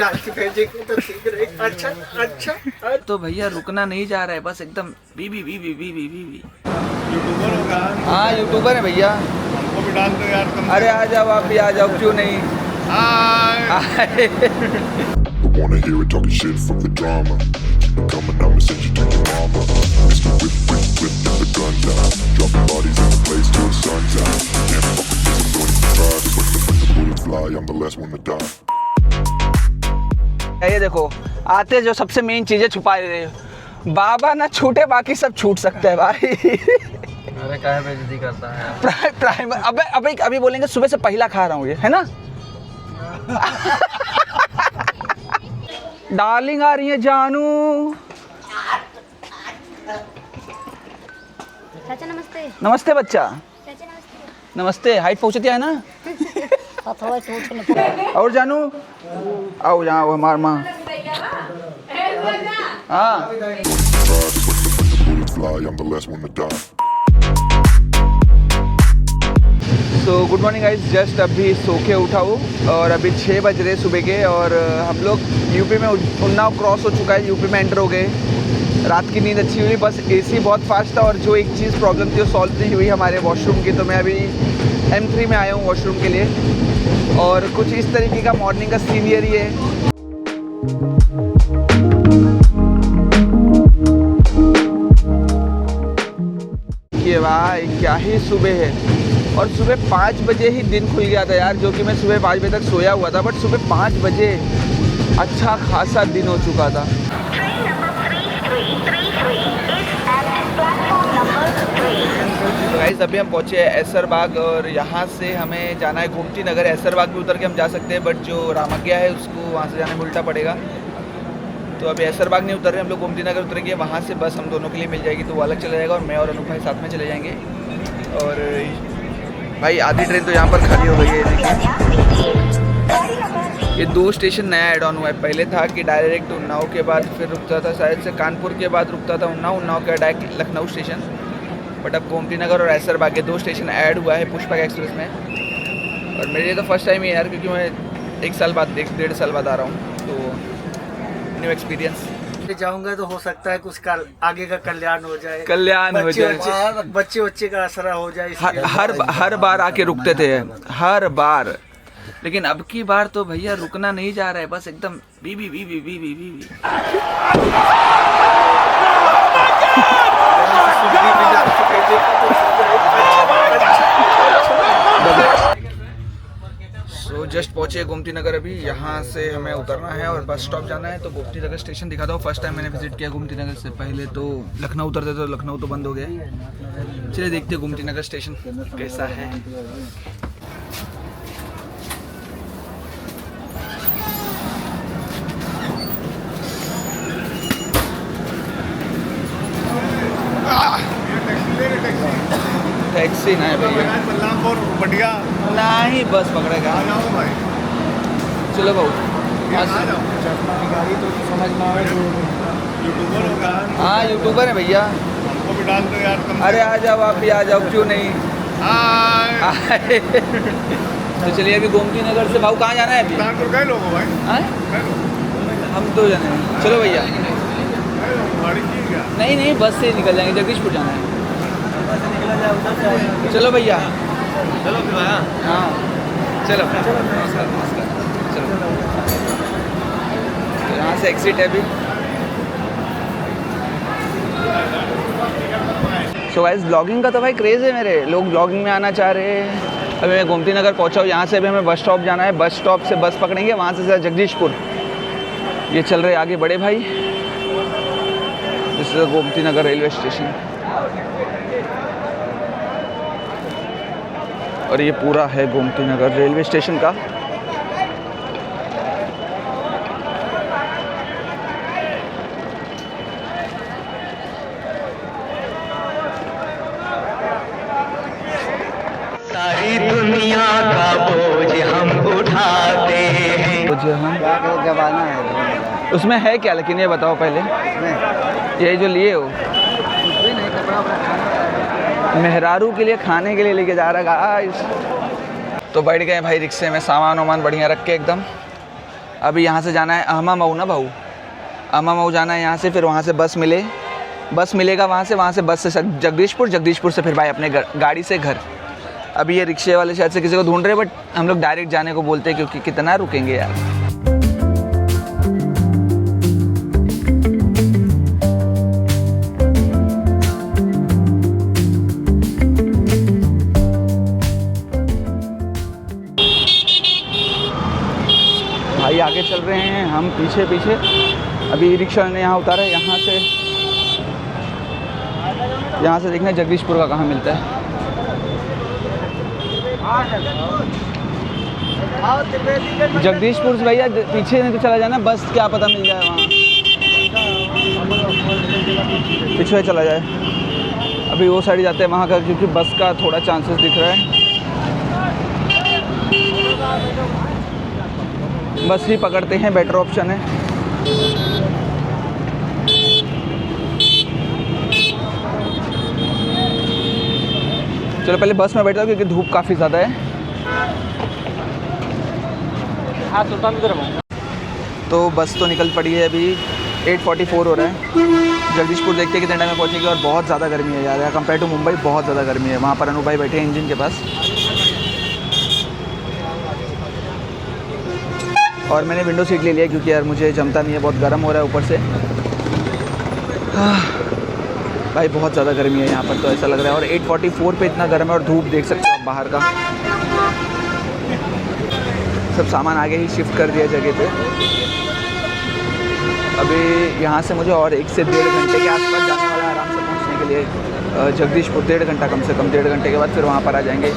अच्छा अच्छा तो भैया रुकना नहीं जा रहा है, बस एकदम बीबी बीबी बीबी बीबी। यूट्यूबर होगा? हाँ यूट्यूबर है भैया। हमको भी डाल दो यार तुम। अरे आ जाओ, आप भी आ जाओ, क्यों नहीं। Wanna hear it talking shit from the drama. Keep it coming, I'ma send you to your mama. Mr. Whip, whip, whip, get the guns out. Dropping bodies in the place till the sun's out. Can't fuck with this, I'm going to try. When the bullets fly, I'm the last one to die. ये देखो, आते जो सबसे main चीजें छुपा रहे हो। बाबा ना छूटे, बाकी सब छूट सकते हैं भाई। अरे काहे बेइज्जती करता है। प्राइम अबे अभी बोलेंगे सुबह से पहला खा रहा हूँ ये, है ना। डार्लिंग आ रही है जानू। चाचा नमस्ते। नमस्ते बच्चा। चाचा नमस्ते। नमस्ते, हाइट पहुँचती है ना। और जानू आओ यहाँ, वो हमार माँ। हाँ Bullets fly, I'm the last one to die. तो गुड मॉर्निंग गाइस, जस्ट अभी सो के उठा हूँ और अभी 6 बज रहे सुबह के। और हम लोग यूपी में उन्नाव क्रॉस हो चुका है, यूपी में एंटर हो गए। रात की नींद अच्छी हुई, बस एसी बहुत फास्ट था और जो एक चीज़ प्रॉब्लम थी वो सॉल्व नहीं हुई हमारे वॉशरूम की। तो मैं अभी M3 में आया हूँ वॉशरूम के लिए और कुछ इस तरीके का मॉर्निंग का सीनियर ही है। ये भाई क्या ही सुबह है, और सुबह 5 बजे ही दिन खुल गया था यार, जो कि मैं सुबह 5 बजे तक सोया हुआ था। बट सुबह 5 बजे अच्छा खासा दिन हो चुका था। गाइस अभी हम पहुँचे हैं ऐसरबाग और यहाँ से हमें जाना है गोमती नगर। ऐसरबाग भी उतर के हम जा सकते हैं, बट जो रामग्या है उसको वहाँ से जाने में उल्टा पड़ेगा। तो अभी ऐसरबाग नहीं उतर रहे हम लोग, गोमती नगर उतरेंगे। वहाँ से बस हम दोनों के लिए मिल जाएगी, तो वो अलग चला जाएगा और मैं और अनूप भाई साथ में चले जाएंगे। और भाई आधी ट्रेन तो यहाँ पर खाली हो गई है। ये 2 स्टेशन नया ऐड ऑन हुआ है। पहले था कि डायरेक्ट उन्नाव के बाद फिर रुकता था, शायद से कानपुर के बाद रुकता था उन्नाव के डायरेक्ट लखनऊ स्टेशन। बट अब गोमती नगर और ऐसरबाग के 2 स्टेशन ऐड हुआ है पुष्पक एक्सप्रेस में। और मेरे लिए तो फर्स्ट टाइम ही यार, क्योंकि मैं 1 साल बाद 1.5 साल बाद आ रहा हूँ, तो न्यू एक्सपीरियंस। जाऊंगा तो हो सकता है कुछ आगे का कल्याण हो जाए, बच्चे का असरा हो जाए। हर बार आके रुकते थे, हर बार। लेकिन अब की बार तो भैया रुकना नहीं जा रहा है, बस एकदम बीबी बीबी बीबी बीबी। तो जस्ट पहुंचे गोमती नगर। अभी यहाँ से हमें उतरना है और बस स्टॉप जाना है। तो गोमती नगर स्टेशन दिखा दो। फर्स्ट टाइम मैंने विजिट किया गोमती नगर से। पहले तो लखनऊ उतरते थे, तो लखनऊ तो बंद हो गया। चलिए देखते हैं गोमती नगर स्टेशन कैसा है। टैक्सी नहीं भैया, बल्लामपुर बढ़िया नहीं बस पकड़ेगा। भाई चलो भाऊ, गाड़ी तो समझ में आवे। यूट्यूबर होगा? हाँ यूट्यूबर है भैया। हमको भी डाल दो यार तुम। अरे आ जाओ, आप भी आ जाओ, क्यों नहीं। तो चलिए अभी गोमती नगर से भाऊ कहाँ जाना है अभी? कानपुर गए लोग भाई? हम 2 जने हैं। चलो भैया। गाड़ी की क्या? नहीं बस से निकल जाएंगे, जगदीशपुर जाना है। चलो भैया, चलो फिर भैया। हाँ चलो नमस्कार। चलो तो यहाँ से एग्जिट है अभी। सो गाइस ब्लॉगिंग का तो भाई क्रेज़ है मेरे, लोग ब्लॉगिंग में आना चाह रहे हैं। अभी मैं गोमती नगर पहुँचा हूँ। यहाँ से अभी हमें बस स्टॉप जाना है। बस स्टॉप से बस पकड़ेंगे, वहाँ से जगदीशपुर। ये चल रहे आगे बड़े भाई। This is Gomti Nagar railway station. और ये पूरा है गोमती नगर रेलवे स्टेशन का। सारी दुनिया का बोझ हम उठाते हैं। जमाना है उसमें है क्या, लेकिन ये बताओ पहले। ये जो लिए हो मेहरारू के लिए खाने के लिए लेके जा रहा गाइस। तो बैठ गए भाई रिक्शे में, सामान वामान बढ़िया रख के एकदम। अभी यहाँ से जाना है अहमा मऊ ना भाऊ, अहमा मऊ जाना है यहाँ से, फिर वहाँ से बस मिलेगा वहाँ से बस से जगदीशपुर से फिर भाई अपने गाड़ी से घर। अभी ये रिक्शे वाले शायद से किसी को ढूंढ रहे हैं, बट हम लोग डायरेक्ट जाने को बोलते हैं क्योंकि कितना रुकेंगे यार। भाई आगे चल रहे हैं, हम पीछे। अभी रिक्शा ने यहाँ उतारा है, यहाँ से देखना जगदीशपुर का कहाँ मिलता है। जगदीशपुर से भैया पीछे नहीं तो चला जाना, बस क्या पता मिल जाए वहाँ, पीछे चला जाए। अभी वो साइड जाते हैं वहाँ का, क्योंकि बस का थोड़ा चांसेस दिख रहा है। बस ही पकड़ते हैं, बेटर ऑप्शन है। चलो पहले बस में बैठता हूँ क्योंकि धूप काफ़ी ज़्यादा है। हाँ सुल्तान की तरफ। तो बस तो निकल पड़ी है, अभी 8:44 हो रहा है। जगदीशपुर देखते हैं कितने टाइम में पहुँचेगी। और बहुत ज़्यादा गर्मी है यार, कंपेयर टू मुंबई बहुत ज़्यादा गर्मी है। वहाँ पर अनु भाई बैठे हैं इंजन के पास, और मैंने विंडो सीट ले लिया क्योंकि यार मुझे जमता नहीं है, बहुत गर्म हो रहा है ऊपर से। भाई बहुत ज़्यादा गर्मी है यहाँ पर, तो ऐसा लग रहा है। और 8:44 पे इतना गर्म है, और धूप देख सकते हो आप बाहर का। सब सामान आगे ही शिफ्ट कर दिया जगह पे। अभी यहाँ से मुझे और 1 से 1.5 घंटे के आसपास जाने वाला है आराम से पहुँचने के लिए जगदीशपुर। 1.5 घंटा कम से कम, 1.5 घंटे के बाद फिर वहाँ पर आ जाएंगे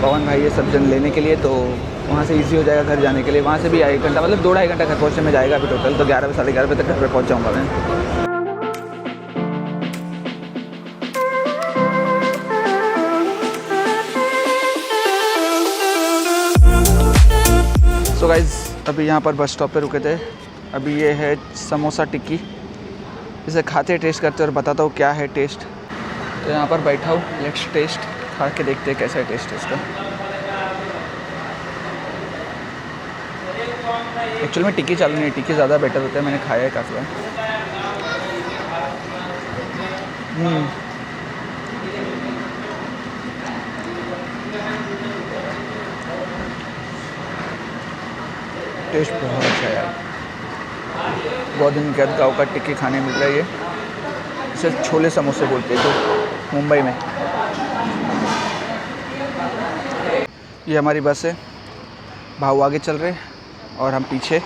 पवन भाई ये सब जन लेने के लिए। तो वहाँ से इजी हो जाएगा घर जाने के लिए। वहाँ से भी 1 घंटा, मतलब 2-2.5 घंटा घर पहुँचने में जाएगा अभी टोटल। तो 11 साढ़े 11 बजे तक घर पर पहुँच जाऊँगा मैं। तो गाइज़ अभी यहाँ पर बस स्टॉप पे रुके थे। अभी ये है समोसा टिक्की, इसे खाते टेस्ट करते और बताता हूँ क्या है टेस्ट। तो यहाँ पर बैठा हूँ, लेट्स टेस्ट, खा के देखते हैं कैसा है टेस्ट है इसका। एक्चुअली में टिक्की चालू नहीं है, टिक्की ज़्यादा बेटर होता है, मैंने खाया है काफ़ी बार। टेस्ट बहुत अच्छा है यार, बहुत दिन के बाद गाँव का टिक्की खाने मिल रहा है। ये इसे छोले समोसे बोलते हैं तो मुंबई में। ये हमारी बस है, भाऊ आगे चल रहे और हम पीछे।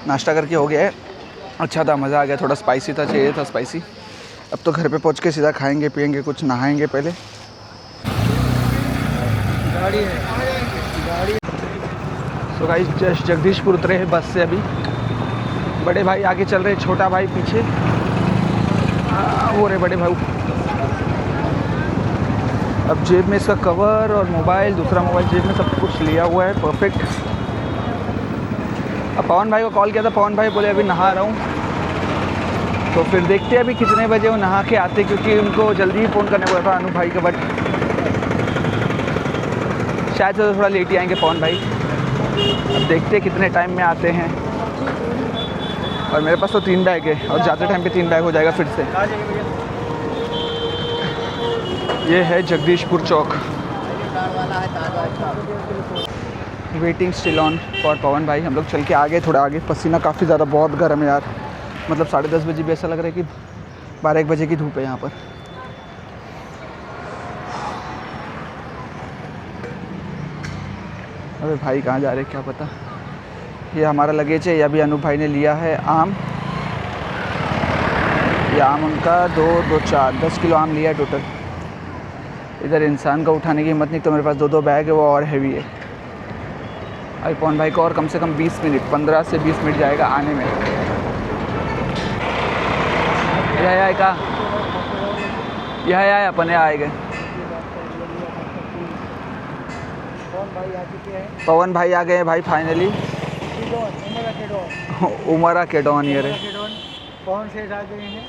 नाश्ता करके हो गया है, अच्छा था, मज़ा आ गया। थोड़ा स्पाइसी था, चाहिए था स्पाइसी। अब तो घर पे पहुंच के सीधा खाएंगे पिएंगे कुछ, नहाएंगे पहले। गाड़ी है। तो गाइस जस्ट जगदीशपुर उतरे हैं बस से अभी। बड़े भाई आगे चल रहे, छोटा भाई पीछे। वो रहे बड़े भाई। अब जेब में इसका कवर और मोबाइल, दूसरा मोबाइल जेब में, सब कुछ लिया हुआ है, परफेक्ट। अब पवन भाई को कॉल किया था, पवन भाई बोले अभी नहा रहा हूँ। तो फिर देखते हैं अभी कितने बजे वो नहा के आते, क्योंकि उनको जल्दी ही फ़ोन करने बोला था अनु भाई का, बट शायद से थोड़ा लेट ही आएंगे पवन भाई। अब देखते हैं कितने टाइम में आते हैं। और मेरे पास तो 3 बैग है, और जाते टाइम पे 3 बैग हो जाएगा फिर से। ये है जगदीशपुर चौक। वेटिंग स्टिल ऑन फॉर पवन भाई। हम लोग चल के आगे, थोड़ा आगे। पसीना काफ़ी ज़्यादा, बहुत गर्म है यार। मतलब 10:30 बजे भी ऐसा लग रहा है कि 12-1 बजे की धूप है यहाँ पर। अबे भाई कहाँ जा रहे हैं क्या पता। ये हमारा लगेज है, ये अभी अनूप भाई ने लिया है आम। ये आम उनका 10 किलो आम लिया है टोटल। इधर इंसान का उठाने की हिम्मत नहीं, तो मेरे पास 2 बैग है, वो और हैवी है। अभी पवन भाई को और कम से कम 20 मिनट, 15 से 20 मिनट जाएगा आने में। यह का यह अपने आए गए। पवन भाई आ गए भाई फाइनली। उमरा केडॉन ये रहे। कौन से आ गए हैं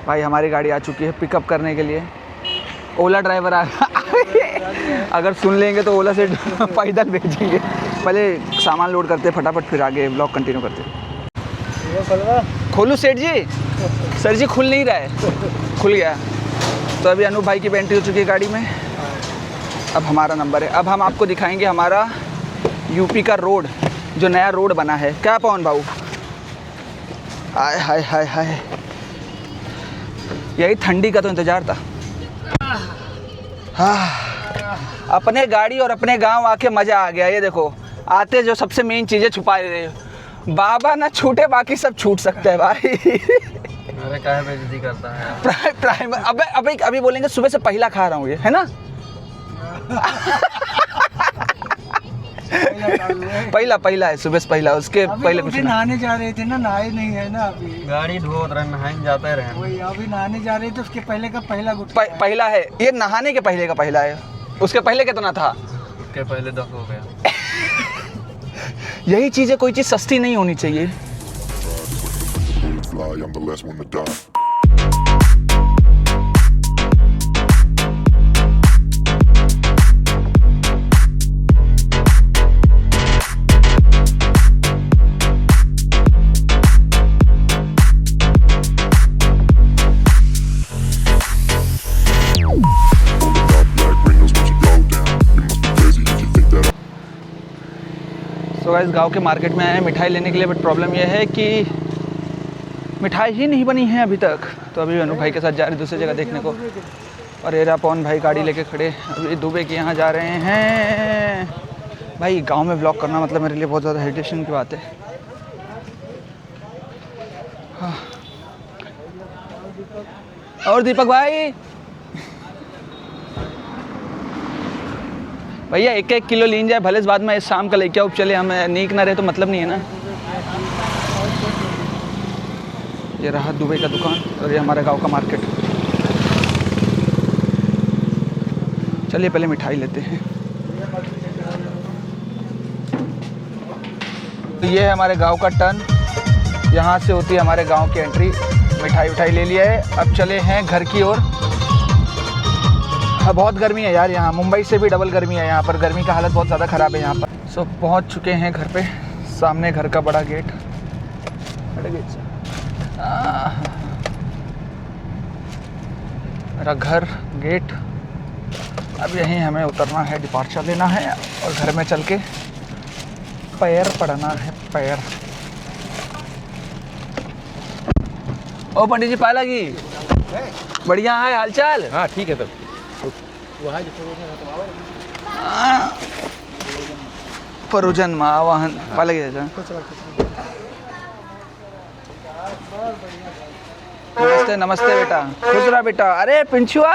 भाई, हमारी गाड़ी आ चुकी है पिकअप करने के लिए। ओला ड्राइवर आ अगर सुन लेंगे तो ओला से पैदल भेजेंगे। पहले सामान लोड करते फटाफट, फिर आगे ब्लॉग कंटिन्यू करते। खोलूँ सेठ जी? सर जी खुल नहीं रहा है। खुल गया। तो अभी अनूप भाई की एंट्री हो चुकी है गाड़ी में। अब हमारा नंबर है। अब हम आपको दिखाएंगे हमारा यूपी का रोड, जो नया रोड बना है। क्या पवन भाऊ? आय हाय हाय हाय, यही ठंडी का तो इंतज़ार था। हाँ, अपने गाड़ी और अपने गांव आके मज़ा आ गया। ये देखो, आते जो सबसे मेन चीज़ें छुपा रहे हो। बाबा ना छूटे, बाकी सब छूट सकते हैं भाई। अरे काहे बेइज्जती करता है? प्राइम अभी बोलेंगे सुबह से पहला खा रहा हूँ, ये है ना। पहला है, सुबह से पहला। उसके पहले कुछ नहाने जा रहे थे ना, नहाए नहीं है ना अभी। गाड़ी धो रहे, नहाने जाते रहे। वही अभी नहाने जा रहे थे, उसके पहले का पहला पहला है ये, नहाने के पहले का पहला है। उसके पहले कितना था? उसके पहले 10 हो गया। यही चीज़ है, कोई चीज़ सस्ती नहीं होनी चाहिए। Fly, I'm the last one to die. तो गाइस गांव के मार्केट में आए हैं मिठाई लेने के लिए, बट प्रॉब्लम यह है कि मिठाई ही नहीं बनी है अभी तक। तो अभी अनु भाई के साथ जा रहे दूसरी जगह देखने को। और एरा पवन भाई गाड़ी लेके खड़े अभी दुबे के यहाँ जा रहे हैं। भाई गांव में ब्लॉग करना मतलब मेरे लिए बहुत ज़्यादा हेजिटेशन की बात है। हाँ। और दीपक भाई, भैया 1-1 किलो लीन जाए भले, इस बाद में इस शाम का लेके आओ चले, हमें नीक ना रहे तो मतलब नहीं है ना। ये रहा दुबई का दुकान और ये हमारे गांव का मार्केट। चलिए पहले मिठाई लेते हैं। तो ये है हमारे गांव का टर्न, यहाँ से होती है हमारे गांव की एंट्री। मिठाई उठाई ले लिया है, अब चले हैं घर की ओर। हाँ, बहुत गर्मी है यार यहाँ, मुंबई से भी डबल गर्मी है यहाँ पर। गर्मी का हालत बहुत ज़्यादा ख़राब है यहाँ पर। सो पहुँच चुके हैं घर पे। सामने घर का बड़ा गेट, मेरा घर गेट। अब यहीं हमें उतरना है, डिपार्चर लेना है और घर में चल के पैर पड़ना है, पैर। ओ पंडित जी, पाला की बढ़िया है हालचाल? हाँ ठीक है। तब परुजन माँ वाहन पाला की। नमस्ते नमस्ते बेटा, खुश रहा बेटा। अरे पिंचुआ,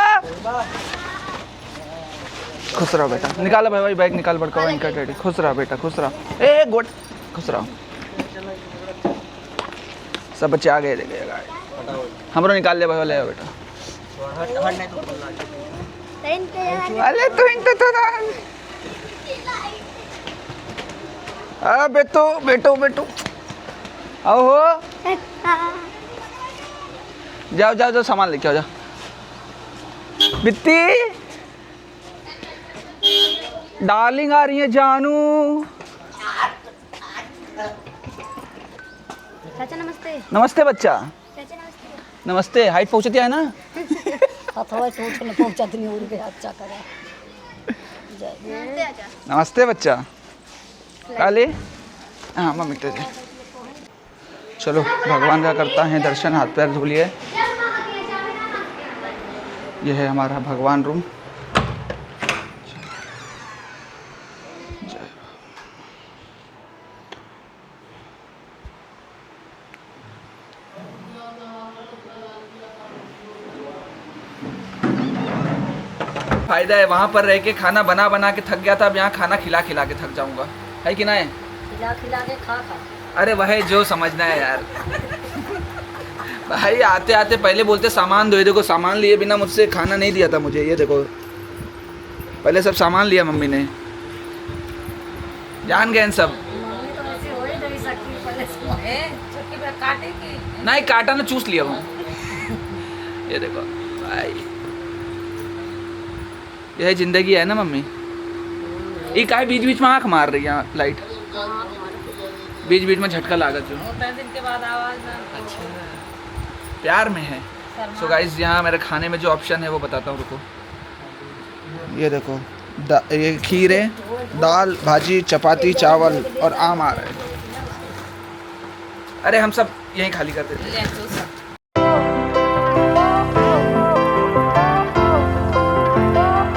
खुश रहा बेटा। निकालो भाई बैग निकाल, बड़का इनका डैडी। खुश रहा बेटा, खुश रहा। ए गोट, खुश रहा। सब बच्चे आ गए, देखे हमरो निकाल ले भाई, ले बेटा। अरे तो इनका तो ना बेटो बेटो बेटो आओ हो, जाओ जाओ जाओ, सामान लेके आओ, जाओ। बित्ती डार्लिंग आ रही है जानू। चाचा नमस्ते। नमस्ते बच्चा। चाचा नमस्ते। नमस्ते। हाइट पहुँचती है ना? नमस्ते बच्चा। काले हाँ मम्मी तेरे। चलो भगवान का करता है दर्शन, हाथ पैर धो लिए। ये है हमारा भगवान रूम। फायदा है, वहाँ पर रह के खाना बना बना के थक गया था, अब यहाँ खाना खिला खिला के थक जाऊंगा, है कि नहीं? खिला खिला के खा खा। अरे वह जो समझना है यार। भाई आते आते पहले बोलते सामान दो, देखो सामान लिए बिना मुझसे खाना नहीं दिया था मुझे। ये देखो पहले सब सामान लिया मम्मी ने, जान गए सब। मम्मी तो ऐसे हो ही नहीं सकती, पहले चक्की पे काटेगी। नहीं काटा ना, चूस लिया वो। ये देखो भाई, यह जिंदगी है ना मम्मी। ये काय बीच बीच में आँख मार रही है लाइट, बीच बीच में झटका लागत जो दिन के बाद आवाज अच्छा प्यार में है। सो गाइस यहाँ मेरे खाने में जो ऑप्शन है वो बताता हूँ, रुको। ये देखो ये खीर है, दाल भाजी चपाती चावल और आम आ रहा है। अरे हम सब यहीं खाली कर देते हैं।